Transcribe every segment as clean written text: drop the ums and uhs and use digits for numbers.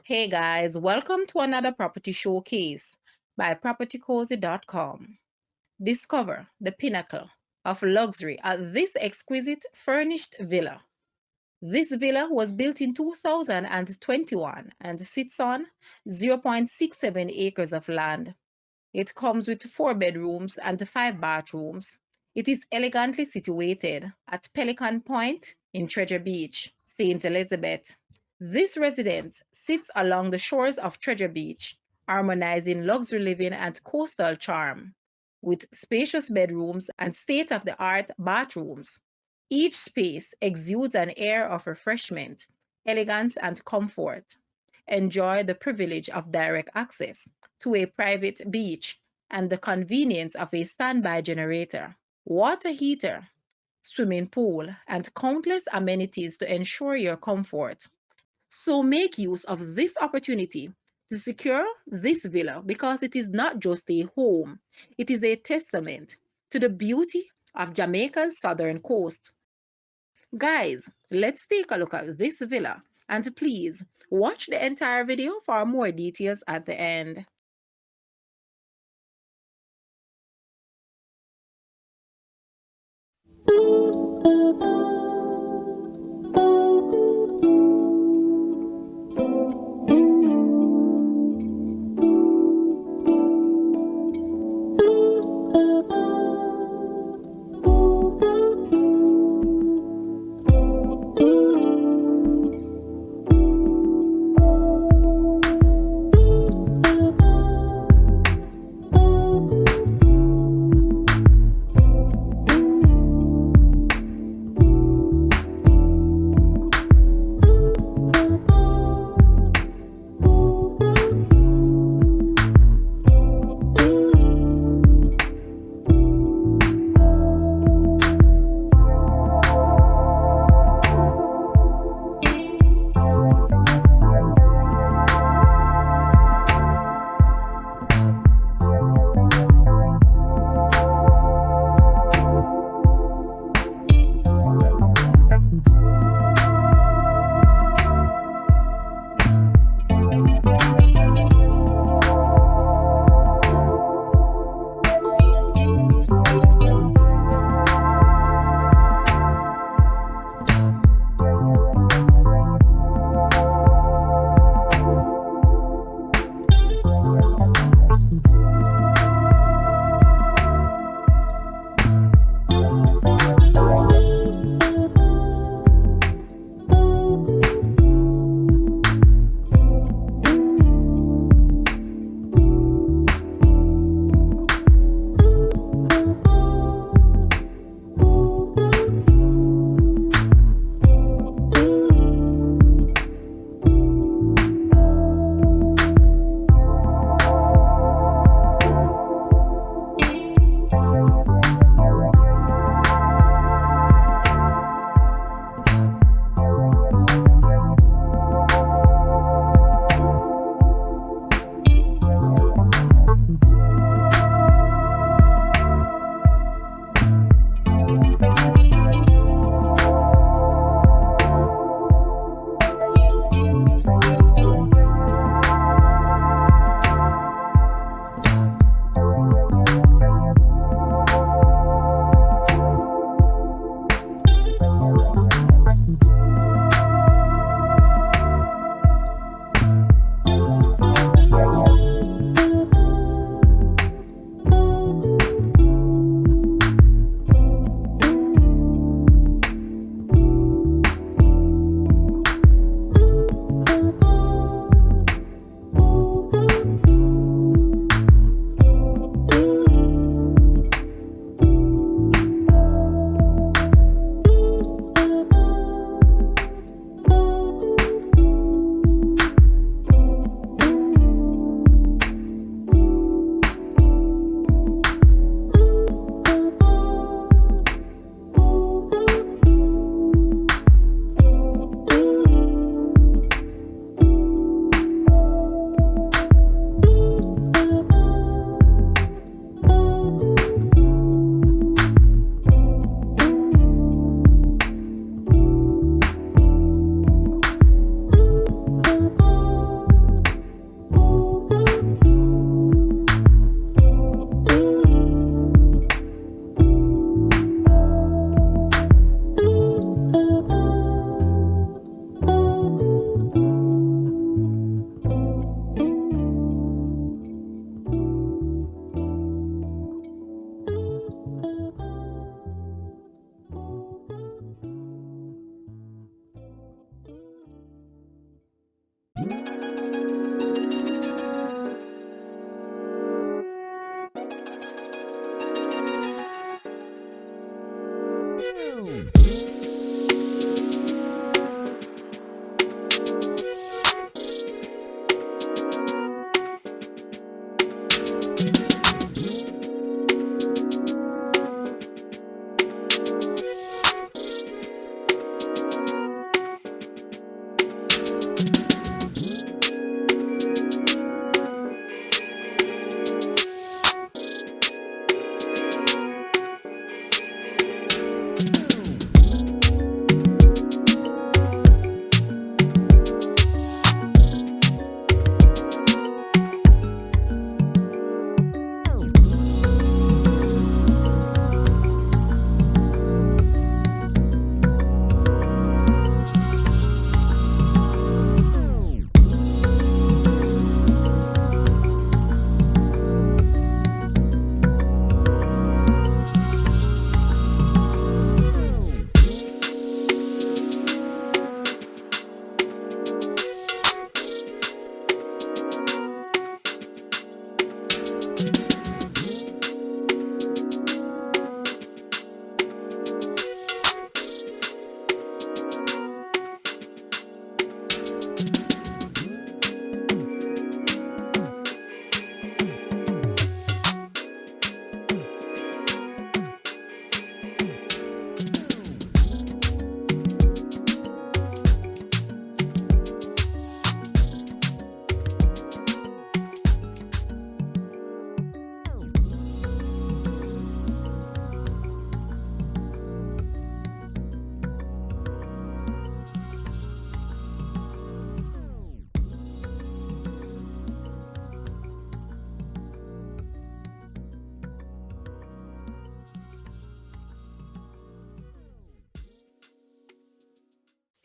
Hey guys, welcome to another property showcase by propertycozy.com. Discover the pinnacle of luxury at this exquisite furnished villa. This villa was built in 2021 and sits on 0.67 acres of land. It comes with 4 bedrooms and 5 bathrooms. It is elegantly situated at Pelican Point in Treasure Beach, St. Elizabeth. This residence sits along the shores of Treasure Beach, harmonizing luxury living and coastal charm, with spacious bedrooms and state-of-the-art bathrooms. Each space exudes an air of refreshment, elegance, and comfort. Enjoy the privilege of direct access to a private beach and the convenience of a standby generator, water heater, swimming pool, and countless amenities to ensure your comfort. So make use of this opportunity to secure this villa because it is not just a home, it is a testament to the beauty of Jamaica's southern coast. Guys, let's take a look at this villa and please watch the entire video for more details at the end.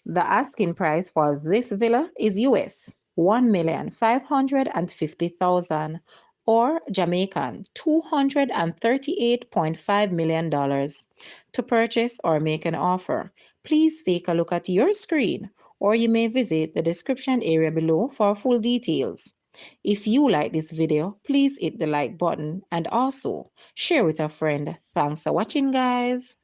The asking price for this villa is US 1,550,000 or Jamaican $238.5 million. To purchase or make an offer, please take a look at your screen or you may visit the description area below for full details. If you like this video, please hit the like button and also share with a friend. Thanks for watching, guys.